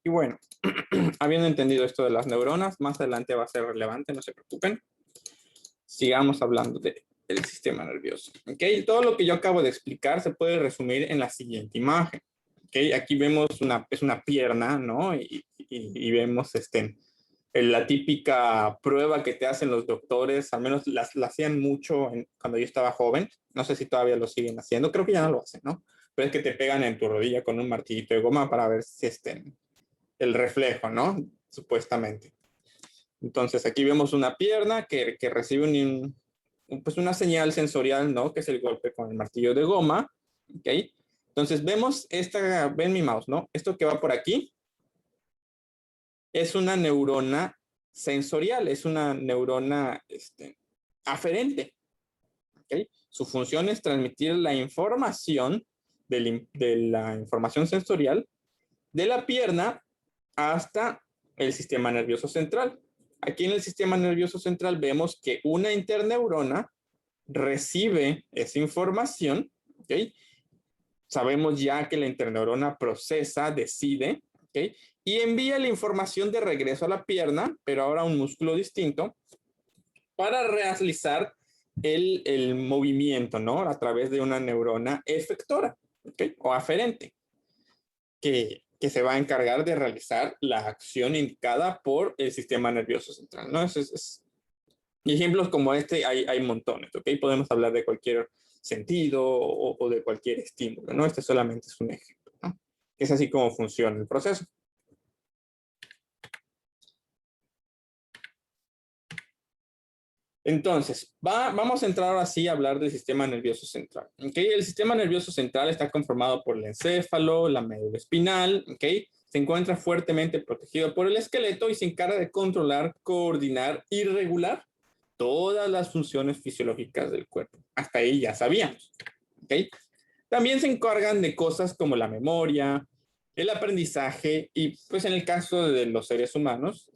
Y bueno, habiendo entendido esto de las neuronas, más adelante va a ser relevante, no se preocupen. Sigamos hablando del sistema nervioso. ¿Okay? Todo lo que yo acabo de explicar se puede resumir en la siguiente imagen. ¿Okay? Aquí vemos es una pierna, ¿no? Y vemos la típica prueba que te hacen los doctores, al menos la hacían mucho cuando yo estaba joven. No sé si todavía lo siguen haciendo, creo que ya no lo hacen, ¿no? Pero es que te pegan en tu rodilla con un martillito de goma para ver si el reflejo, ¿no? Supuestamente. Entonces aquí vemos una pierna que recibe pues una señal sensorial, ¿no? Que es el golpe con el martillo de goma, ¿ok? Entonces vemos ven mi mouse, ¿no? Esto que va por aquí es una neurona sensorial, es una neurona aferente, ¿ok? Su función es transmitir la información de la información sensorial de la pierna hasta el sistema nervioso central. Aquí en el sistema nervioso central vemos que una interneurona recibe esa información, ¿ok? Sabemos ya que la interneurona procesa, decide, ¿ok? Y envía la información de regreso a la pierna, pero ahora a un músculo distinto, para realizar el movimiento, ¿no? A través de una neurona efectora, ¿ok? O aferente, que se va a encargar de realizar la acción indicada por el sistema nervioso central, ¿no? Y ejemplos como este hay montones, ¿ok? Podemos hablar de cualquier sentido o de cualquier estímulo, ¿no? Este solamente es un ejemplo, ¿no? Es así como funciona el proceso. Entonces, vamos a entrar ahora sí a hablar del sistema nervioso central. ¿Okay? El sistema nervioso central está conformado por el encéfalo, la médula espinal, ¿okay? Se encuentra fuertemente protegido por el esqueleto y se encarga de controlar, coordinar y regular todas las funciones fisiológicas del cuerpo. Hasta ahí ya sabíamos. ¿Okay? También se encargan de cosas como la memoria, el aprendizaje y, pues en el caso de los seres humanos,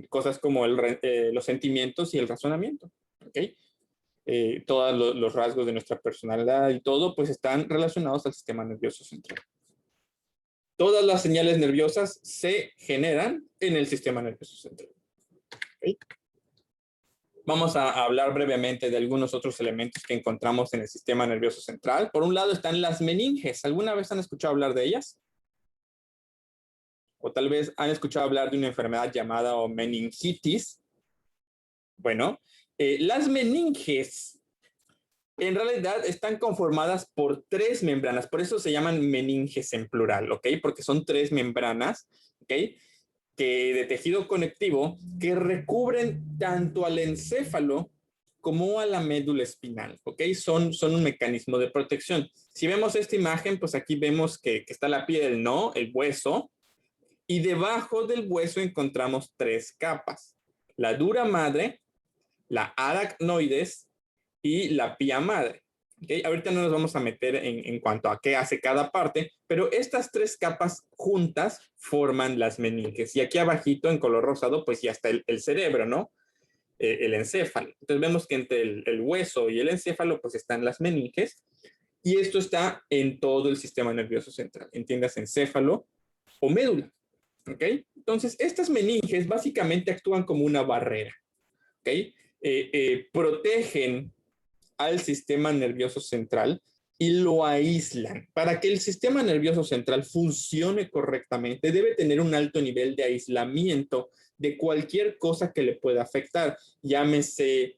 cosas como los sentimientos y el razonamiento. ¿Okay? Todos los rasgos de nuestra personalidad y todo, pues están relacionados al sistema nervioso central. Todas las señales nerviosas se generan en el sistema nervioso central. ¿Okay? Vamos a hablar brevemente de algunos otros elementos que encontramos en el sistema nervioso central. Por un lado están las meninges. ¿Alguna vez han escuchado hablar de ellas? O tal vez han escuchado hablar de una enfermedad llamada meningitis. Bueno, las meninges en realidad están conformadas por 3 membranas, por eso se llaman meninges en plural, ¿ok? Porque son 3 membranas, ¿ok? De tejido conectivo que recubren tanto al encéfalo como a la médula espinal, ¿ok? Son un mecanismo de protección. Si vemos esta imagen, pues aquí vemos que está la piel, ¿no? El hueso, y debajo del hueso encontramos 3 capas. La dura madre, la aracnoides y la pía madre. ¿Okay? Ahorita no nos vamos a meter en cuanto a qué hace cada parte, pero estas 3 capas juntas forman las meninges. Y aquí abajito en color rosado, pues ya está el cerebro, ¿no? El encéfalo. Entonces vemos que entre el hueso y el encéfalo, pues están las meninges. Y esto está en todo el sistema nervioso central. Entiendas, encéfalo o médula. ¿Ok? Entonces, estas meninges básicamente actúan como una barrera. ¿Ok? Protegen al sistema nervioso central y lo aíslan. Para que el sistema nervioso central funcione correctamente, debe tener un alto nivel de aislamiento de cualquier cosa que le pueda afectar, llámese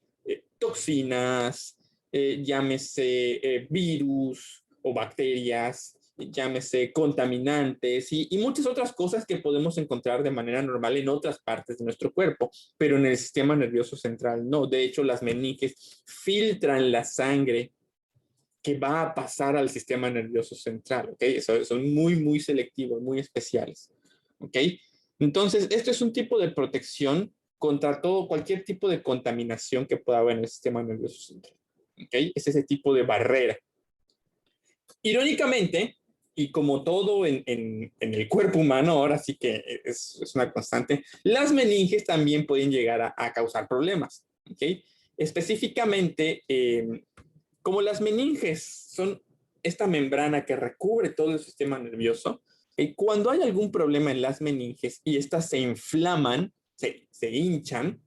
toxinas, llámese virus o bacterias, llámese contaminantes y muchas otras cosas que podemos encontrar de manera normal en otras partes de nuestro cuerpo, pero en el sistema nervioso central no. De hecho, las meninges filtran la sangre que va a pasar al sistema nervioso central, ¿ok? Son muy, muy selectivos, muy especiales, ¿ok? Entonces, esto es un tipo de protección contra cualquier tipo de contaminación que pueda haber en el sistema nervioso central, ¿ok? Es ese tipo de barrera. Irónicamente, y como todo en el cuerpo humano, ahora sí que es una constante, las meninges también pueden llegar a causar problemas, ¿ok? Específicamente, como las meninges son esta membrana que recubre todo el sistema nervioso, Cuando hay algún problema en las meninges y estas se inflaman, se hinchan,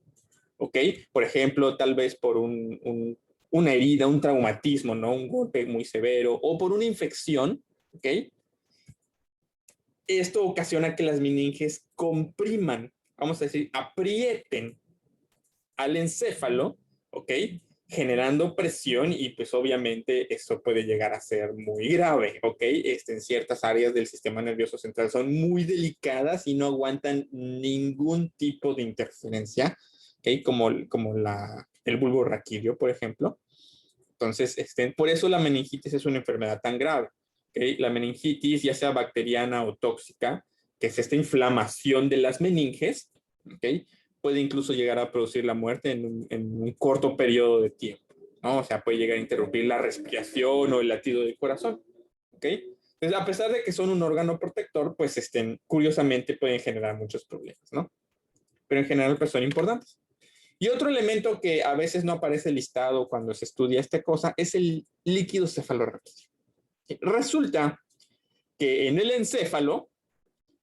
¿ok? Por ejemplo, tal vez por una herida, un traumatismo, ¿no? Un golpe muy severo o por una infección, ¿ok? Esto ocasiona que las meninges compriman, vamos a decir, aprieten al encéfalo, ¿ok? Generando presión y pues obviamente esto puede llegar a ser muy grave, ¿ok? En ciertas áreas del sistema nervioso central son muy delicadas y no aguantan ningún tipo de interferencia, ¿ok? Como el bulbo raquídeo, por ejemplo. Entonces, por eso la meningitis es una enfermedad tan grave, ¿ok? La meningitis, ya sea bacteriana o tóxica, que es esta inflamación de las meninges, ¿ok? Puede incluso llegar a producir la muerte en un corto periodo de tiempo, ¿no? O sea, puede llegar a interrumpir la respiración o el latido del corazón, ¿ok? Entonces, a pesar de que son un órgano protector, pues curiosamente pueden generar muchos problemas, ¿no? Pero en general, pues son importantes. Y otro elemento que a veces no aparece listado cuando se estudia esta cosa es el líquido cefalorraquídeo. Resulta que en el encéfalo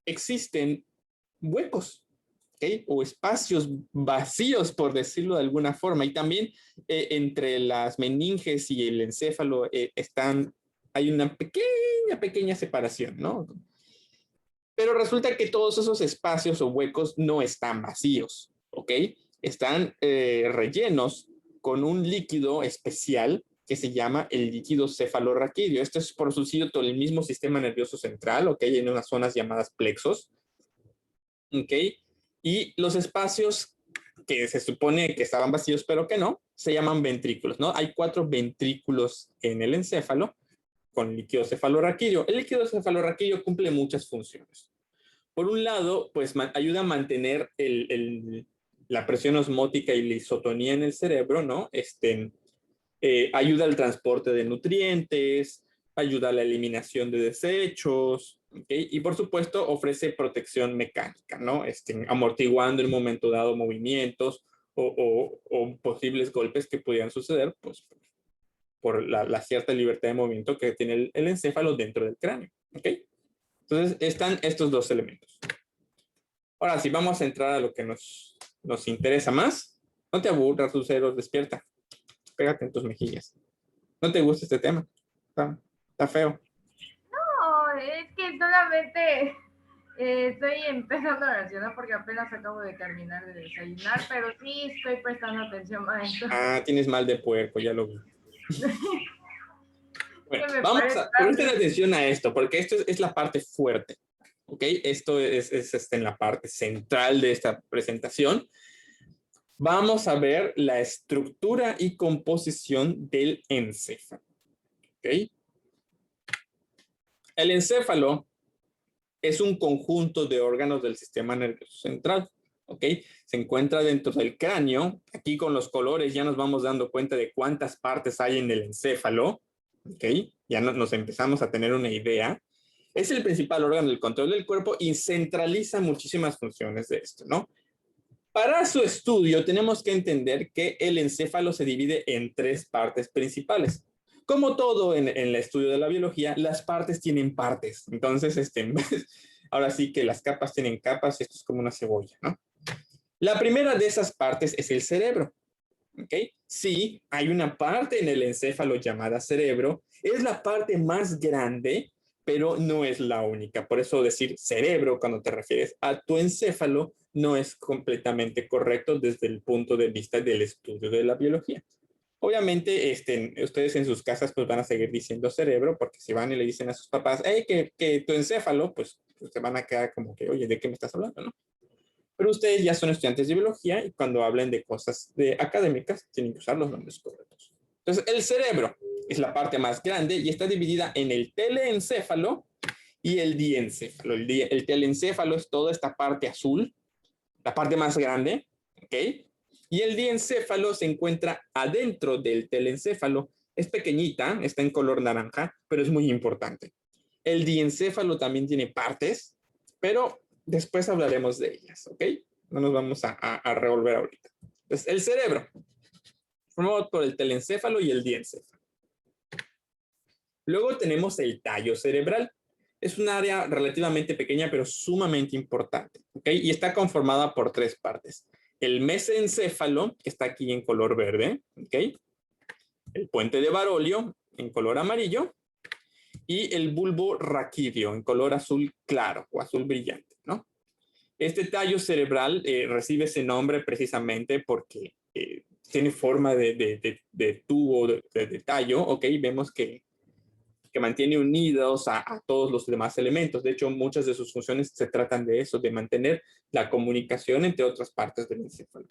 existen huecos, ¿okay? O espacios vacíos, por decirlo de alguna forma. Y también entre las meninges y el encéfalo hay una pequeña separación, ¿no? Pero resulta que todos esos espacios o huecos no están vacíos, ¿ok? Están rellenos con un líquido especial que se llama el líquido cefalorraquídeo. Esto es producido por el mismo sistema nervioso central, ¿ok? En unas zonas llamadas plexos, ¿ok? Y los espacios que se supone que estaban vacíos, pero que no, se llaman ventrículos, ¿no? Hay 4 ventrículos en el encéfalo con líquido cefalorraquídeo. El líquido cefalorraquídeo cumple muchas funciones. Por un lado, pues ayuda a mantener la presión osmótica y la isotonía en el cerebro, ¿no? Ayuda al transporte de nutrientes, ayuda a la eliminación de desechos, ¿okay? Y por supuesto ofrece protección mecánica, ¿no? Amortiguando en un momento dado movimientos o posibles golpes que pudieran suceder, pues por la cierta libertad de movimiento que tiene el encéfalo dentro del cráneo, ¿ok? Entonces están estos dos elementos. Ahora sí, vamos a entrar a lo que nos interesa más. No te aburras, Lucero, despierta. Pégate en tus mejillas. ¿No te gusta este tema? Está feo. No, es que solamente estoy empezando a reaccionar porque apenas acabo de terminar de desayunar, pero sí estoy prestando atención a esto. Ah, tienes mal de puerco, ya lo vi. Bueno, Que me vamos parece a presten atención a esto, porque esto es la parte fuerte. ¿Ok? Esto es en la parte central de esta presentación. Vamos a ver la estructura y composición del encéfalo. ¿Ok? El encéfalo es un conjunto de órganos del sistema nervioso central, ¿ok? Se encuentra dentro del cráneo. Aquí con los colores ya nos vamos dando cuenta de cuántas partes hay en el encéfalo, ¿ok? Ya nos empezamos a tener una idea. Es el principal órgano del control del cuerpo y centraliza muchísimas funciones de esto, ¿no? Para su estudio tenemos que entender que el encéfalo se divide en 3 partes principales. Como todo en el estudio de la biología, las partes tienen partes. Entonces, ahora sí que las capas tienen capas, esto es como una cebolla, ¿no? La primera de esas partes es el cerebro. ¿Ok? Sí, hay una parte en el encéfalo llamada cerebro. Es la parte más grande, pero no es la única. Por eso decir cerebro cuando te refieres a tu encéfalo no es completamente correcto desde el punto de vista del estudio de la biología. Obviamente, ustedes en sus casas pues van a seguir diciendo cerebro, porque si van y le dicen a sus papás, hey, que tu encéfalo, pues se van a quedar como que, oye, ¿de qué me estás hablando, no? Pero ustedes ya son estudiantes de biología y cuando hablen de cosas académicas tienen que usar los nombres correctos. Entonces, el cerebro es la parte más grande y está dividida en el teleencéfalo y el diencéfalo. El teleencéfalo es toda esta parte azul, la parte más grande, ¿ok? Y el diencéfalo se encuentra adentro del teleencéfalo. Es pequeñita, está en color naranja, pero es muy importante. El diencéfalo también tiene partes, pero después hablaremos de ellas, ¿ok? No nos vamos a revolver ahorita. Entonces, el cerebro, formado por el telencéfalo y el diencéfalo. Luego tenemos el tallo cerebral. Es un área relativamente pequeña, pero sumamente importante, ¿ok? Y está conformada por tres partes. El mesencéfalo, que está aquí en color verde, ¿ok? El puente de Barolio, en color amarillo, y el bulbo raquídeo, en color azul claro o azul brillante, ¿no? Este tallo cerebral recibe ese nombre precisamente porque tiene forma de tubo de tallo, ¿ok? Vemos que mantiene unidos a todos los demás elementos. De hecho, muchas de sus funciones se tratan de eso, de mantener la comunicación entre otras partes del encéfalo.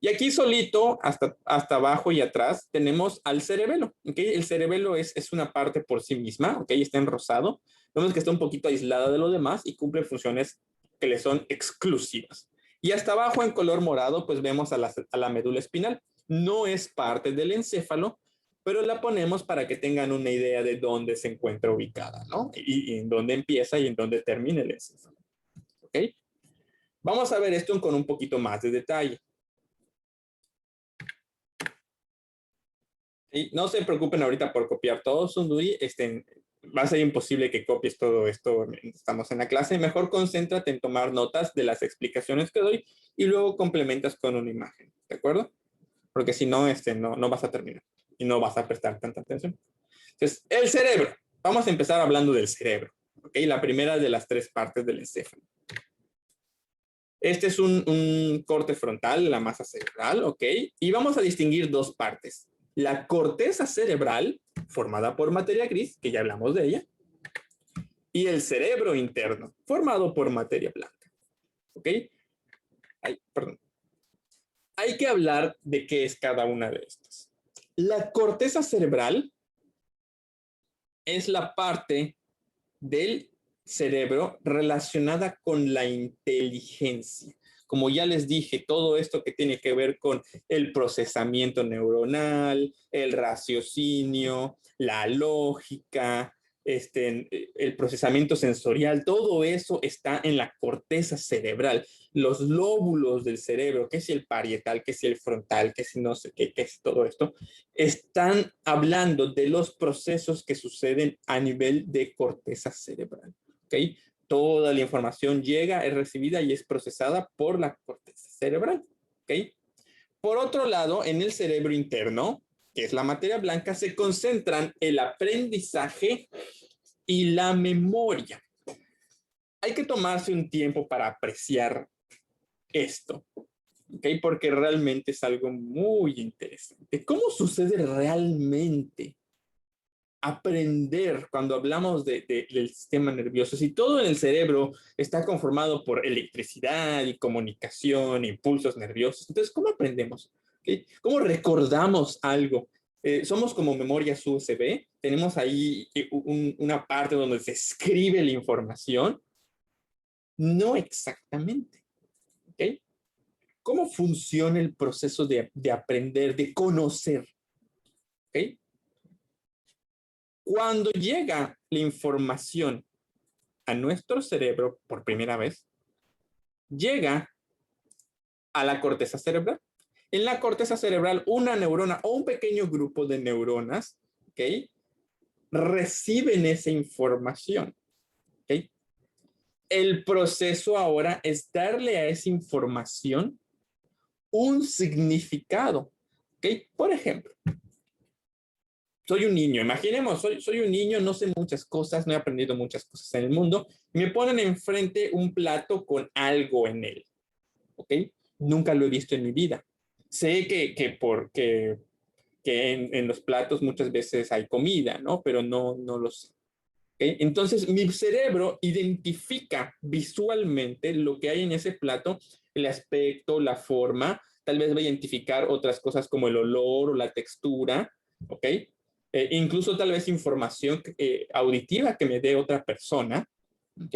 Y aquí solito, hasta abajo y atrás, tenemos al cerebelo. ¿Okay? El cerebelo es una parte por sí misma, ¿okay? Está en rosado. Vemos que está un poquito aislada de lo demás y cumple funciones que le son exclusivas. Y hasta abajo, en color morado, pues vemos a la médula espinal. No es parte del encéfalo, pero la ponemos para que tengan una idea de dónde se encuentra ubicada, ¿no? Y en dónde empieza y en dónde termina el encéfalo. ¿Ok? Vamos a ver esto con un poquito más de detalle. Y no se preocupen ahorita por copiar todo, Sunduri. Va a ser imposible que copies todo esto. Estamos en la clase. Mejor concéntrate en tomar notas de las explicaciones que doy y luego complementas con una imagen. ¿De acuerdo? Porque si no, no vas a terminar y no vas a prestar tanta atención. Entonces, el cerebro. Vamos a empezar hablando del cerebro. ¿Ok? La primera de las tres partes del encéfalo. Este es un corte frontal, la masa cerebral, ¿ok? Y vamos a distinguir dos partes. La corteza cerebral, formada por materia gris, que ya hablamos de ella, y el cerebro interno, formado por materia blanca, ¿ok? Perdón. Hay que hablar de qué es cada una de estas. La corteza cerebral es la parte del cerebro relacionada con la inteligencia. Como ya les dije, todo esto que tiene que ver con el procesamiento neuronal, el raciocinio, la lógica, el procesamiento sensorial, todo eso está en la corteza cerebral. Los lóbulos del cerebro, que es el parietal, que es el frontal, que es no sé qué, que es todo esto, están hablando de los procesos que suceden a nivel de corteza cerebral. ¿Okay? Toda la información llega, es recibida y es procesada por la corteza cerebral. ¿Okay? Por otro lado, en el cerebro interno, que es la materia blanca, se concentran el aprendizaje y la memoria. Hay que tomarse un tiempo para apreciar esto, ¿okay? Porque realmente es algo muy interesante. ¿Cómo sucede realmente aprender cuando hablamos del sistema nervioso? Si todo en el cerebro está conformado por electricidad y comunicación, impulsos nerviosos, entonces, ¿cómo aprendemos? ¿Okay? ¿Cómo recordamos algo? Somos como memorias USB, tenemos ahí una parte donde se escribe la información. No exactamente. ¿Okay? ¿Cómo funciona el proceso de aprender, de conocer? ¿Okay? Cuando llega la información a nuestro cerebro por primera vez, llega a la corteza cerebral. En la corteza cerebral, una neurona o un pequeño grupo de neuronas, ¿okay? Reciben esa información. ¿Okay? El proceso ahora es darle a esa información un significado. ¿Okay? Por ejemplo, soy un niño, imaginemos, soy un niño, no sé muchas cosas, no he aprendido muchas cosas en el mundo, me ponen enfrente un plato con algo en él, ¿ok? Nunca lo he visto en mi vida. Sé que en los platos muchas veces hay comida, ¿no? Pero no lo sé. ¿Okay? Entonces, mi cerebro identifica visualmente lo que hay en ese plato, el aspecto, la forma, tal vez va a identificar otras cosas como el olor o la textura, ¿ok? Incluso tal vez información auditiva que me dé otra persona, ¿ok?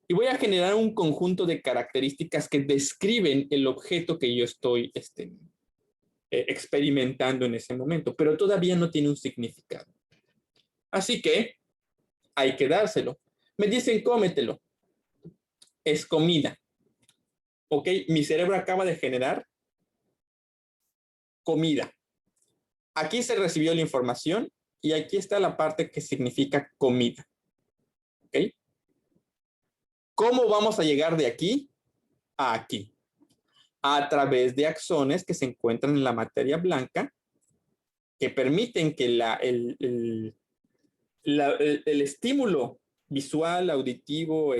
Y voy a generar un conjunto de características que describen el objeto que yo estoy experimentando en ese momento, pero todavía no tiene un significado. Así que hay que dárselo. Me dicen, cómetelo. Es comida. ¿Ok? Mi cerebro acaba de generar comida. Aquí se recibió la información y aquí está la parte que significa comida. ¿ok? ¿Cómo vamos a llegar de aquí a aquí? A través de axones que se encuentran en la materia blanca que permiten que el estímulo visual, auditivo,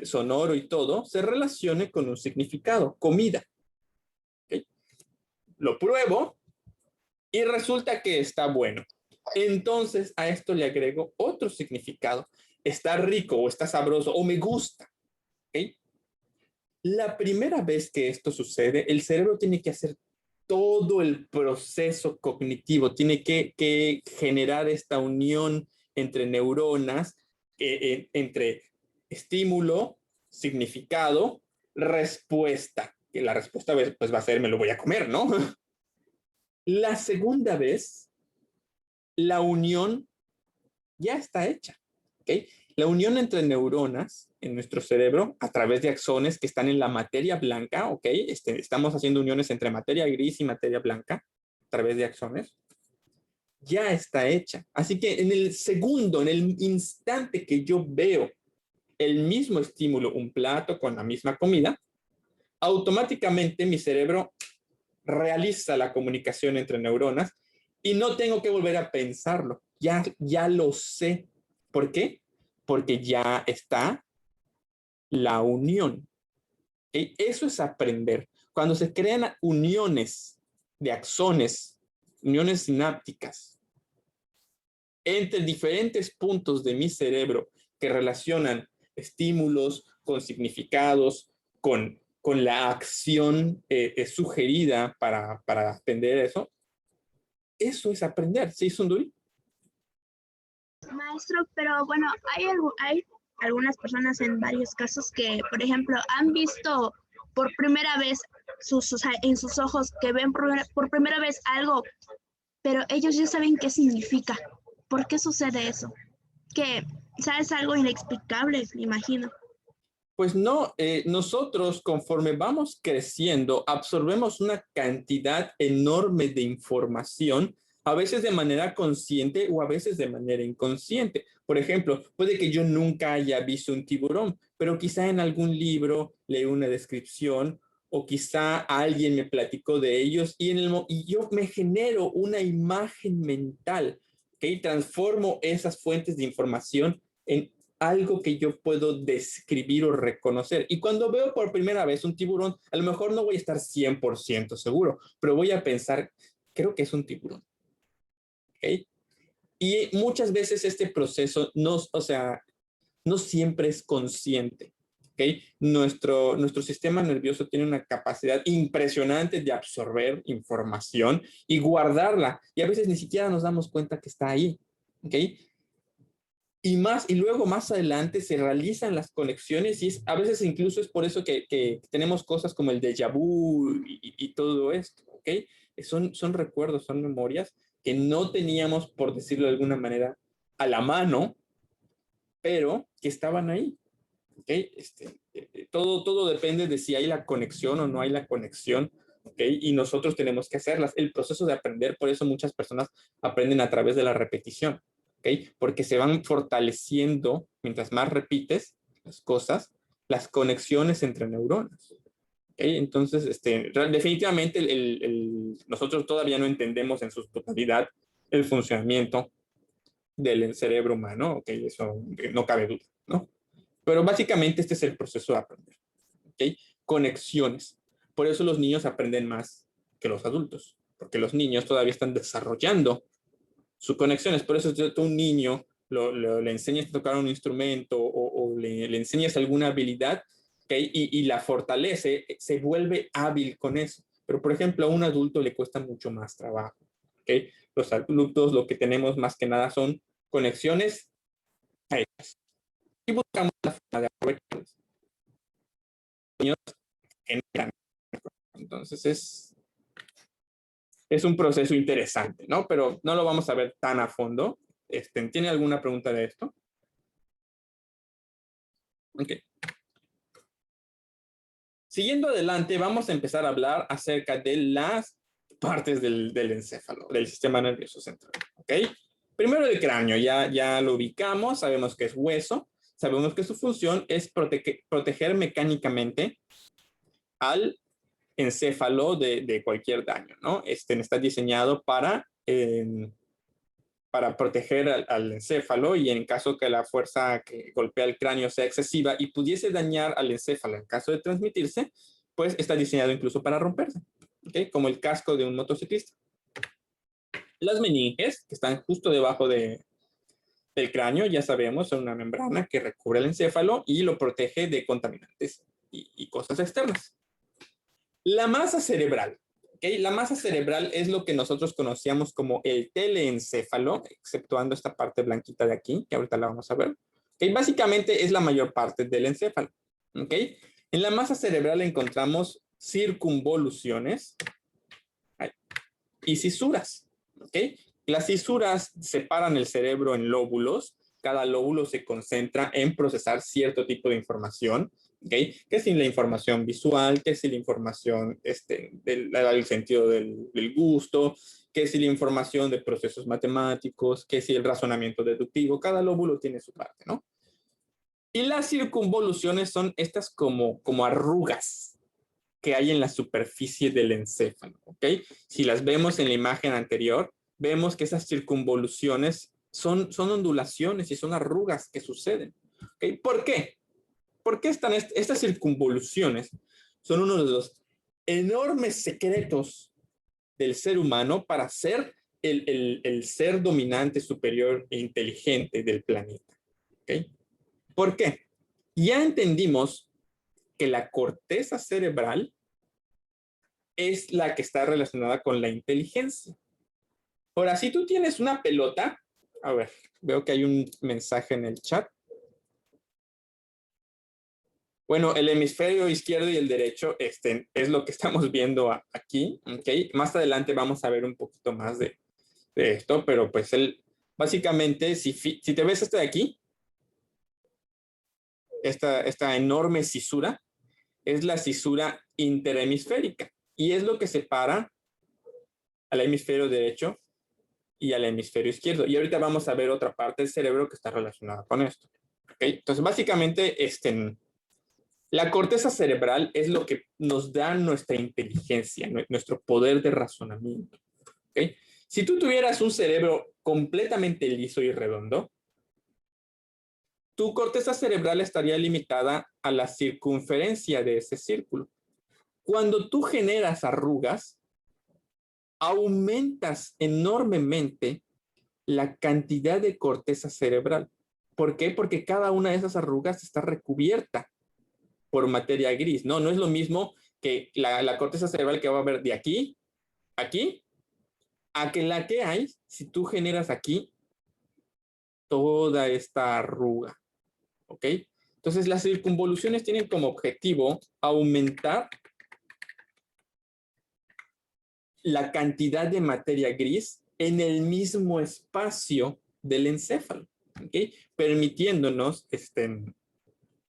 sonoro y todo se relacione con un significado, comida. ¿Okay? Lo pruebo y resulta que está bueno. Entonces a esto le agrego otro significado. Está rico o está sabroso o me gusta. ¿Okay? La primera vez que esto sucede, el cerebro tiene que hacer todo el proceso cognitivo, tiene que generar esta unión entre neuronas, entre estímulo, significado, respuesta. Y la respuesta pues va a ser, me lo voy a comer, ¿no? La segunda vez, la unión ya está hecha, ¿ok? La unión entre neuronas en nuestro cerebro a través de axones que están en la materia blanca, ¿ok? Estamos haciendo uniones entre materia gris y materia blanca a través de axones. Ya está hecha. Así que en el segundo, en el instante que yo veo el mismo estímulo, un plato con la misma comida, automáticamente mi cerebro realiza la comunicación entre neuronas y no tengo que volver a pensarlo. Ya lo sé. ¿Por qué? Porque ya está la unión. ¿Okay? Eso es aprender. Cuando se crean uniones de axones, uniones sinápticas, entre diferentes puntos de mi cerebro que relacionan estímulos con significados, con la acción sugerida para aprender eso, eso es aprender. ¿Sí, Sunduri? Maestro, pero bueno, hay algunas personas en varios casos que, por ejemplo, han visto por primera vez en sus ojos que ven por primera vez algo, pero ellos ya saben qué significa. ¿Por qué sucede eso? Que, o sea, es algo inexplicable, me imagino. Pues no, nosotros conforme vamos creciendo, absorbemos una cantidad enorme de información, a veces de manera consciente o a veces de manera inconsciente. Por ejemplo, puede que yo nunca haya visto un tiburón, pero quizá en algún libro leí una descripción o quizá alguien me platicó de ellos y yo me genero una imagen mental, ¿okay? Transformo esas fuentes de información en algo que yo puedo describir o reconocer. Y cuando veo por primera vez un tiburón, a lo mejor no voy a estar 100% seguro, pero voy a pensar, creo que es un tiburón. ¿Okay? Y muchas veces este proceso no siempre es consciente. ¿Okay? Nuestro sistema nervioso tiene una capacidad impresionante de absorber información y guardarla. Y a veces ni siquiera nos damos cuenta que está ahí. ¿Okay? Y luego más adelante se realizan las conexiones y a veces incluso es por eso que tenemos cosas como el déjà vu y todo esto, ¿ok? Son recuerdos, son memorias que no teníamos, por decirlo de alguna manera, a la mano, pero que estaban ahí, ¿ok? Todo depende de si hay la conexión o no hay la conexión, ¿ok? Y nosotros tenemos que hacerlas. El proceso de aprender, por eso muchas personas aprenden a través de la repetición. ¿Okay? Porque se van fortaleciendo mientras más repites las cosas, las conexiones entre neuronas. ¿Okay? Entonces, definitivamente nosotros todavía no entendemos en su totalidad el funcionamiento del cerebro humano, ¿ok? Eso no cabe duda, ¿no? Pero básicamente este es el proceso de aprender, ¿ok? Conexiones. Por eso los niños aprenden más que los adultos, porque los niños todavía están desarrollando sus conexiones. Por eso tú a un niño le enseñas a tocar un instrumento o le enseñas alguna habilidad, ¿okay? Y la fortalece, se vuelve hábil con eso. Pero, por ejemplo, a un adulto le cuesta mucho más trabajo. ¿Okay? Los adultos lo que tenemos más que nada son conexiones hechas. Y buscamos la forma de aprovecharlas. Los niños generan. Entonces es un proceso interesante, ¿no? Pero no lo vamos a ver tan a fondo. ¿Tiene alguna pregunta de esto? Ok. Siguiendo adelante, vamos a empezar a hablar acerca de las partes del encéfalo, del sistema nervioso central. ¿Ok? Primero el cráneo, ya lo ubicamos, sabemos que es hueso, sabemos que su función es proteger mecánicamente al encéfalo de cualquier daño, ¿no? Está diseñado para proteger al encéfalo, y en caso que la fuerza que golpea el cráneo sea excesiva y pudiese dañar al encéfalo en caso de transmitirse, pues está diseñado incluso para romperse, ¿okay? Como el casco de un motociclista. Las meninges, que están justo debajo del cráneo, ya sabemos, son una membrana que recubre el encéfalo y lo protege de contaminantes y cosas externas. La masa cerebral. ¿Okay? La masa cerebral es lo que nosotros conocíamos como el teleencéfalo, exceptuando esta parte blanquita de aquí, que ahorita la vamos a ver. ¿Okay? Básicamente es la mayor parte del encéfalo. ¿Okay? En la masa cerebral encontramos circunvoluciones y cisuras. ¿Okay? Las cisuras separan el cerebro en lóbulos. Cada lóbulo se concentra en procesar cierto tipo de información. ¿Okay? Que si la información visual, que si la información del sentido del gusto, que si la información de procesos matemáticos, que si el razonamiento deductivo. Cada lóbulo tiene su parte, ¿no? Y las circunvoluciones son estas como arrugas que hay en la superficie del encéfalo, ¿ok? Si las vemos en la imagen anterior, vemos que esas circunvoluciones son ondulaciones y son arrugas que suceden, ¿ok? ¿Por qué? ¿Por qué están estas circunvoluciones? Son uno de los enormes secretos del ser humano para ser el ser dominante, superior e inteligente del planeta, ¿ok? ¿Por qué? Ya entendimos que la corteza cerebral es la que está relacionada con la inteligencia. Ahora, si tú tienes una pelota, a ver, veo que hay un mensaje en el chat. Bueno, el hemisferio izquierdo y el derecho es lo que estamos viendo aquí, ¿ok? Más adelante vamos a ver un poquito más de esto, pero pues básicamente, si te ves de aquí, esta enorme cisura, es la cisura interhemisférica y es lo que separa al hemisferio derecho y al hemisferio izquierdo. Y ahorita vamos a ver otra parte del cerebro que está relacionada con esto. ¿Okay? Entonces, básicamente, la corteza cerebral es lo que nos da nuestra inteligencia, nuestro poder de razonamiento. ¿Okay? Si tú tuvieras un cerebro completamente liso y redondo, tu corteza cerebral estaría limitada a la circunferencia de ese círculo. Cuando tú generas arrugas, aumentas enormemente la cantidad de corteza cerebral. ¿Por qué? Porque cada una de esas arrugas está recubierta por materia gris. No es lo mismo que la corteza cerebral que va a haber de aquí, aquí, a que la que hay si tú generas aquí toda esta arruga. ¿Ok? Entonces, las circunvoluciones tienen como objetivo aumentar la cantidad de materia gris en el mismo espacio del encéfalo, ¿okay? Permitiéndonos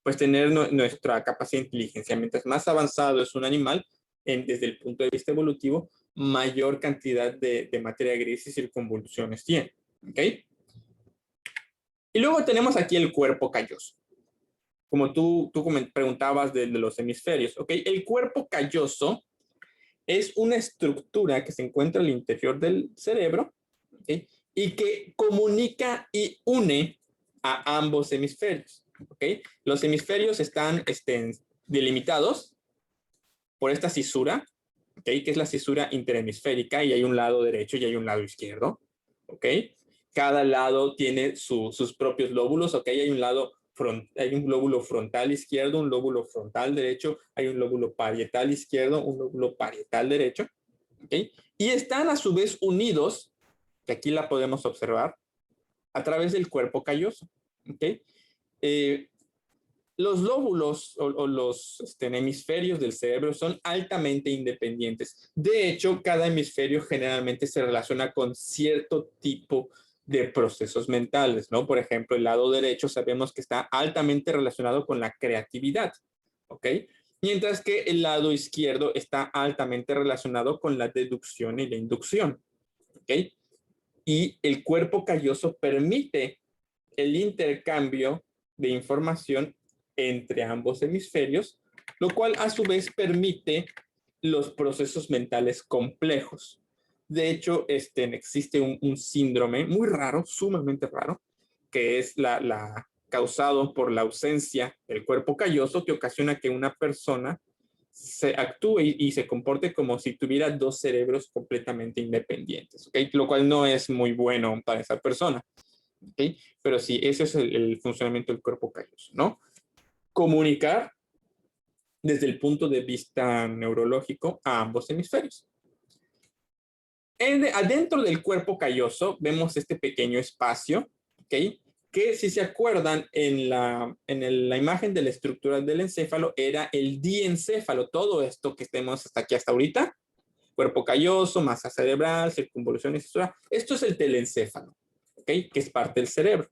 pues tener nuestra capacidad de inteligencia. Mientras más avanzado es un animal, desde el punto de vista evolutivo, mayor cantidad de materia gris y circunvoluciones tiene. ¿Okay? Y luego tenemos aquí el cuerpo calloso. Como tú preguntabas de los hemisferios. ¿Okay? El cuerpo calloso es una estructura que se encuentra al interior del cerebro, ¿okay? Y que comunica y une a ambos hemisferios. ¿Okay? Los hemisferios están delimitados por esta cisura, ¿okay? Que es la cisura interhemisférica, y hay un lado derecho y hay un lado izquierdo. ¿Okay? Cada lado tiene sus propios lóbulos. ¿Okay? Hay un lóbulo frontal izquierdo, un lóbulo frontal derecho, hay un lóbulo parietal izquierdo, un lóbulo parietal derecho, ¿okay? Y están a su vez unidos, que aquí la podemos observar, a través del cuerpo calloso, ¿okay? Los lóbulos o los hemisferios del cerebro son altamente independientes. De hecho, cada hemisferio generalmente se relaciona con cierto tipo de procesos mentales, ¿no? Por ejemplo, el lado derecho sabemos que está altamente relacionado con la creatividad, ¿ok? Mientras que el lado izquierdo está altamente relacionado con la deducción y la inducción, ¿ok? y el cuerpo calloso permite el intercambio de información entre ambos hemisferios, lo cual a su vez permite los procesos mentales complejos. De hecho, existe un síndrome muy raro, sumamente raro, que es causado por la ausencia del cuerpo calloso, que ocasiona que una persona se actúe y se comporte como si tuviera dos cerebros completamente independientes, ¿okay? Lo cual no es muy bueno para esa persona, ¿okay? Pero sí, ese es el funcionamiento del cuerpo calloso, ¿no? Comunicar desde el punto de vista neurológico a ambos hemisferios. Adentro del cuerpo calloso vemos este pequeño espacio, ¿okay? Que si se acuerdan en la imagen de la estructura del encéfalo era el diencéfalo, todo esto que tenemos hasta aquí hasta ahorita, cuerpo calloso, masa cerebral, circunvolución, etc. Esto es el telencéfalo, ¿okay? Que es parte del cerebro.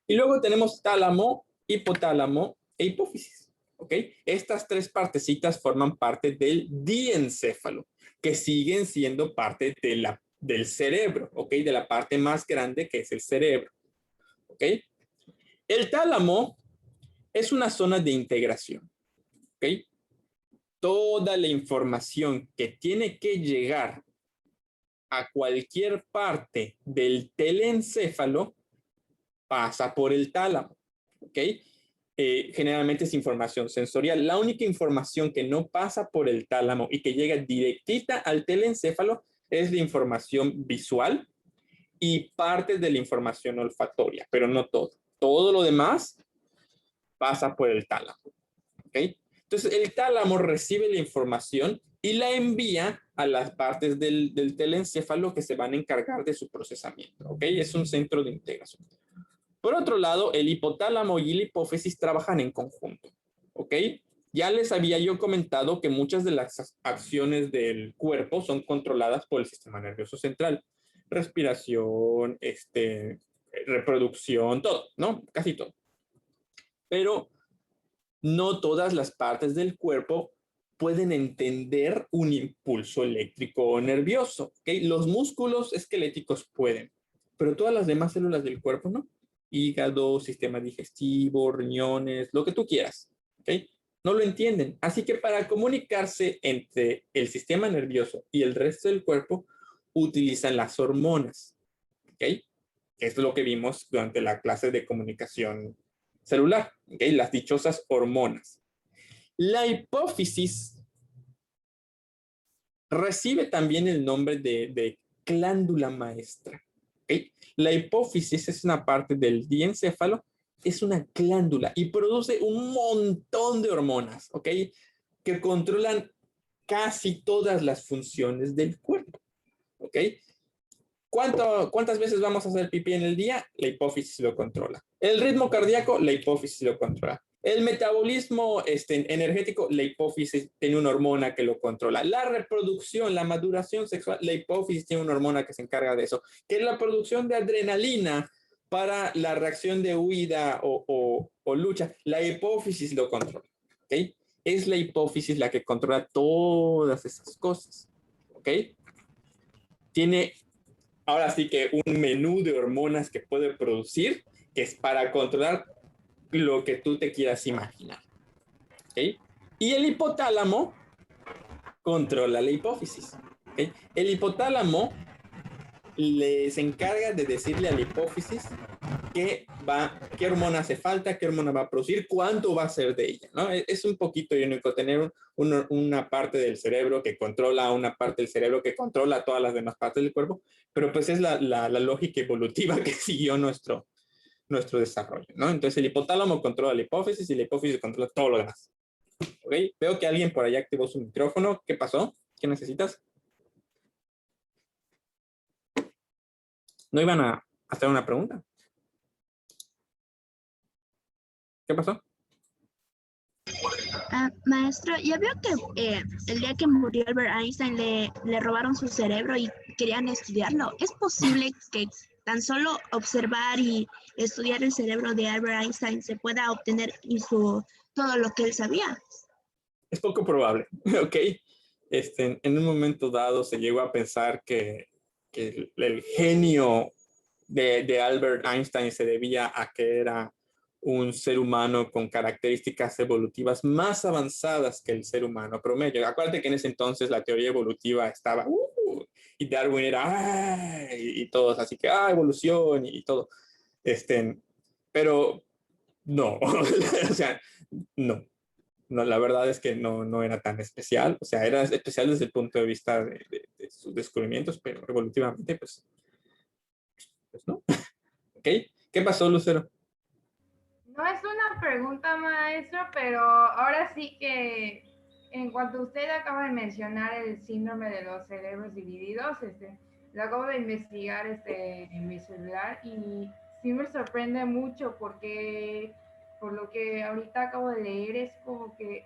Y luego tenemos tálamo, hipotálamo e hipófisis, ¿ok? Estas tres partecitas forman parte del diencéfalo, que siguen siendo parte del cerebro, ¿ok? De la parte más grande que es el cerebro. ¿Ok? El tálamo es una zona de integración. ¿Ok? Toda la información que tiene que llegar a cualquier parte del telencéfalo pasa por el tálamo. ¿Ok? Generalmente es información sensorial. La única información que no pasa por el tálamo y que llega directita al telencéfalo es la información visual y parte de la información olfatoria, pero no todo. Todo lo demás pasa por el tálamo. ¿Okay? Entonces, el tálamo recibe la información y la envía a las partes del telencéfalo que se van a encargar de su procesamiento. ¿Okay? Es un centro de integración. Por otro lado, el hipotálamo y la hipófisis trabajan en conjunto. ¿Ok? Ya les había yo comentado que muchas de las acciones del cuerpo son controladas por el sistema nervioso central. Respiración, reproducción, todo, ¿no? Casi todo. Pero no todas las partes del cuerpo pueden entender un impulso eléctrico o nervioso, ¿ok? Los músculos esqueléticos pueden, pero todas las demás células del cuerpo no. Hígado, sistema digestivo, riñones, lo que tú quieras, ¿ok? No lo entienden. Así que para comunicarse entre el sistema nervioso y el resto del cuerpo, utilizan las hormonas, ¿ok? Esto es lo que vimos durante la clase de comunicación celular, ¿ok? Las dichosas hormonas. La hipófisis recibe también el nombre de glándula maestra, ¿ok? La hipófisis es una parte del diencéfalo, es una glándula y produce un montón de hormonas, ¿ok? Que controlan casi todas las funciones del cuerpo, ¿ok? ¿Cuántas veces vamos a hacer pipí en el día? La hipófisis lo controla. El ritmo cardíaco, la hipófisis lo controla. El metabolismo energético, la hipófisis tiene una hormona que lo controla. La reproducción, la maduración sexual, la hipófisis tiene una hormona que se encarga de eso. Que es la producción de adrenalina para la reacción de huida o lucha, la hipófisis lo controla. ¿Okay? Es la hipófisis la que controla todas esas cosas. ¿Ok? Tiene ahora sí que un menú de hormonas que puede producir, que es para controlar lo que tú te quieras imaginar. ¿Okay? Y el hipotálamo controla la hipófisis. ¿Okay? El hipotálamo les encarga de decirle a la hipófisis qué hormona hace falta, qué hormona va a producir, cuánto va a ser de ella, ¿no? Es un poquito irónico tener una parte del cerebro que controla una parte del cerebro que controla todas las demás partes del cuerpo, pero pues es la lógica evolutiva que siguió nuestro desarrollo, ¿no? Entonces el hipotálamo controla la hipófisis y la hipófisis controla todo lo demás. ¿Ok? Veo que alguien por allá activó su micrófono. ¿Qué pasó? ¿Qué necesitas? ¿No iban a hacer una pregunta? ¿Qué pasó? Maestro, ya veo que el día que murió Albert Einstein le robaron su cerebro y querían estudiarlo. ¿Es posible que tan solo observar y estudiar el cerebro de Albert Einstein se pueda obtener todo lo que él sabía? Es poco probable, ¿ok? En un momento dado se llegó a pensar que el genio de Albert Einstein se debía a que era un ser humano con características evolutivas más avanzadas que el ser humano promedio. Acuérdate que en ese entonces la teoría evolutiva estaba, y Darwin era, y todos, así que, evolución y todo. Pero no, o sea, no. No, la verdad es que no era tan especial, o sea, era especial desde el punto de vista de sus descubrimientos, pero evolutivamente, pues no. ¿Ok? ¿Qué pasó, Lucero? No es una pregunta, maestro, pero ahora sí que en cuanto usted acaba de mencionar el síndrome de los cerebros divididos, lo acabo de investigar en mi celular y sí me sorprende mucho porque por lo que ahorita acabo de leer es como que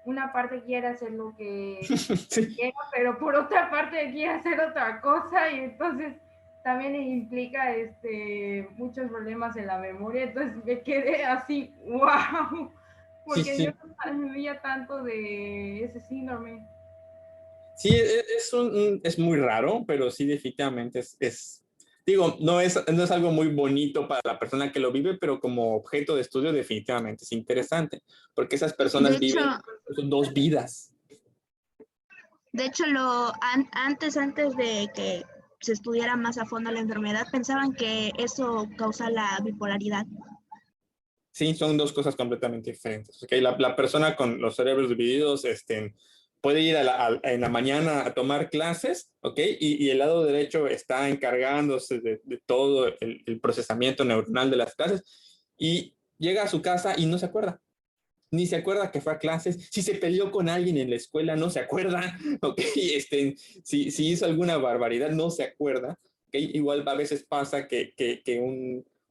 una parte quiere hacer lo que Sí. quiera, pero por otra parte quiere hacer otra cosa y entonces también implica muchos problemas en la memoria, entonces me quedé así, wow, Sí, porque yo sí. no sabía tanto de ese síndrome. Sí, es muy raro, pero sí definitivamente digo, no es algo muy bonito para la persona que lo vive, pero como objeto de estudio definitivamente es interesante, porque esas De personas hecho, viven dos vidas. antes de que se estudiara más a fondo la enfermedad, pensaban que eso causa la bipolaridad. Sí, son dos cosas completamente diferentes. ¿Okay? La persona con los cerebros divididos puede ir en la mañana a tomar clases, ¿ok? Y el lado derecho está encargándose de todo el procesamiento neuronal de las clases y llega a su casa y no se acuerda. Ni se acuerda que fue a clases. Si se peleó con alguien en la escuela, no se acuerda, ¿ok? Si hizo alguna barbaridad, no se acuerda. ¿Okay? Igual a veces pasa que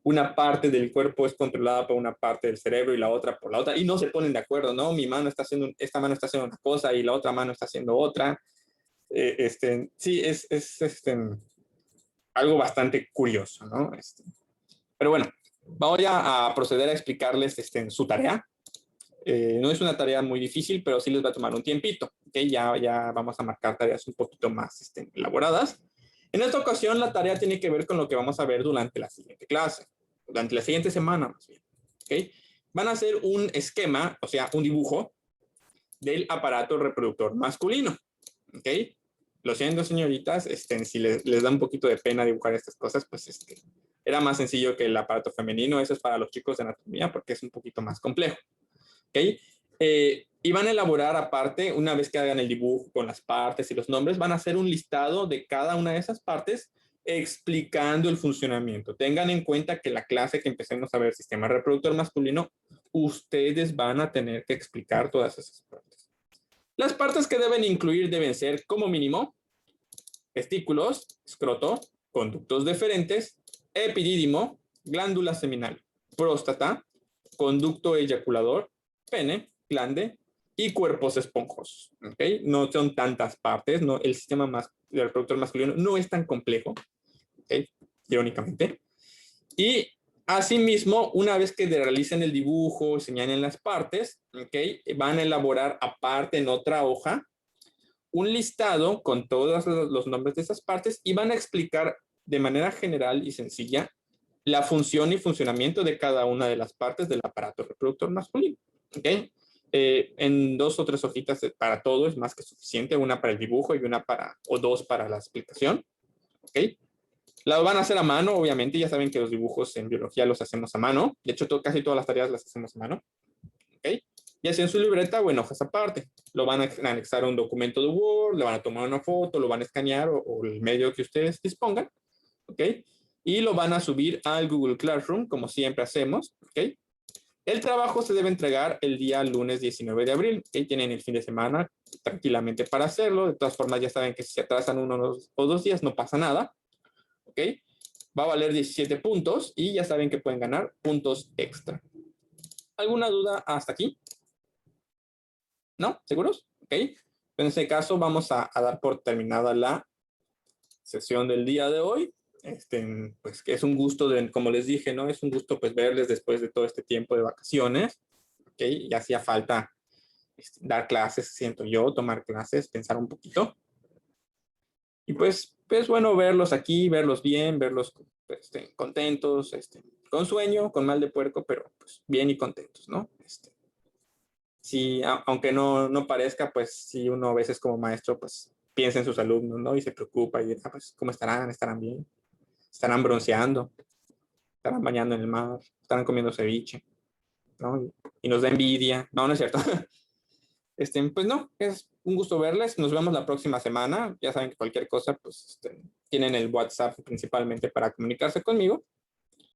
una parte del cuerpo es controlada por una parte del cerebro y la otra por la otra, y no se ponen de acuerdo, ¿no? Esta mano está haciendo una cosa y la otra mano está haciendo otra. Sí, es algo bastante curioso, ¿no? Pero bueno, voy a proceder a explicarles su tarea. No es una tarea muy difícil, pero sí les va a tomar un tiempito. ¿Okay? Ya vamos a marcar tareas un poquito más elaboradas. En esta ocasión, la tarea tiene que ver con lo que vamos a ver durante la siguiente clase, durante la siguiente semana más bien. ¿Okay? Van a hacer un esquema, o sea, un dibujo del aparato reproductor masculino. ¿Okay? Lo siento, señoritas, si les da un poquito de pena dibujar estas cosas, pues era más sencillo que el aparato femenino. Eso es para los chicos de anatomía porque es un poquito más complejo. ¿Okay? Y van a elaborar aparte, una vez que hagan el dibujo con las partes y los nombres, van a hacer un listado de cada una de esas partes explicando el funcionamiento. Tengan en cuenta que la clase que empecemos a ver sistema reproductor masculino, ustedes van a tener que explicar todas esas partes. Las partes que deben incluir deben ser, como mínimo, testículos, escroto, conductos deferentes, epidídimo, glándula seminal, próstata, conducto eyaculador, pene, glande y cuerpos esponjosos. ¿Okay? No son tantas partes, no, el sistema del reproductor masculino no es tan complejo, ¿okay? Irónicamente. Y asimismo, una vez que realicen el dibujo, señalen las partes, ¿okay? Van a elaborar aparte en otra hoja un listado con todos los nombres de esas partes y van a explicar de manera general y sencilla la función y funcionamiento de cada una de las partes del aparato reproductor masculino. ¿Okay? En 2 o 3 hojitas para todo es más que suficiente, una para el dibujo y o dos para la explicación. ¿Okay? La van a hacer a mano, obviamente, ya saben que los dibujos en biología los hacemos a mano, de hecho casi todas las tareas las hacemos a mano. ¿Okay? Ya sea en su libreta o en hojas aparte. Lo van a anexar a un documento de Word, le van a tomar una foto, lo van a escanear o el medio que ustedes dispongan. ¿Ok? Y lo van a subir al Google Classroom, como siempre hacemos. ¿Ok? El trabajo se debe entregar el día lunes 19 de abril. ¿Ok? Tienen el fin de semana tranquilamente para hacerlo. De todas formas, ya saben que si se atrasan 1 o 2 días, no pasa nada. ¿Ok? Va a valer 17 puntos y ya saben que pueden ganar puntos extra. ¿Alguna duda hasta aquí? ¿No? ¿Seguros? Ok. En ese caso vamos a dar por terminada la sesión del día de hoy. Pues que es un gusto, como les dije, ¿no? Es un gusto pues verles después de todo este tiempo de vacaciones. Ok. Ya hacía falta dar clases, siento yo, tomar clases, pensar un poquito. Y pues es bueno verlos aquí, verlos bien, verlos contentos, con sueño, con mal de puerco, pero pues bien y contentos, ¿no? Sí, aunque no parezca, pues sí, uno a veces como maestro, pues piensa en sus alumnos, ¿no? Y se preocupa y dirá, pues, ¿cómo estarán? ¿Estarán bien? ¿Estarán bronceando? ¿Estarán bañando en el mar? ¿Estarán comiendo ceviche? ¿No? Y nos da envidia. No, no es cierto. Pues no, es un gusto verles. Nos vemos la próxima semana. Ya saben que cualquier cosa, pues tienen el WhatsApp principalmente para comunicarse conmigo.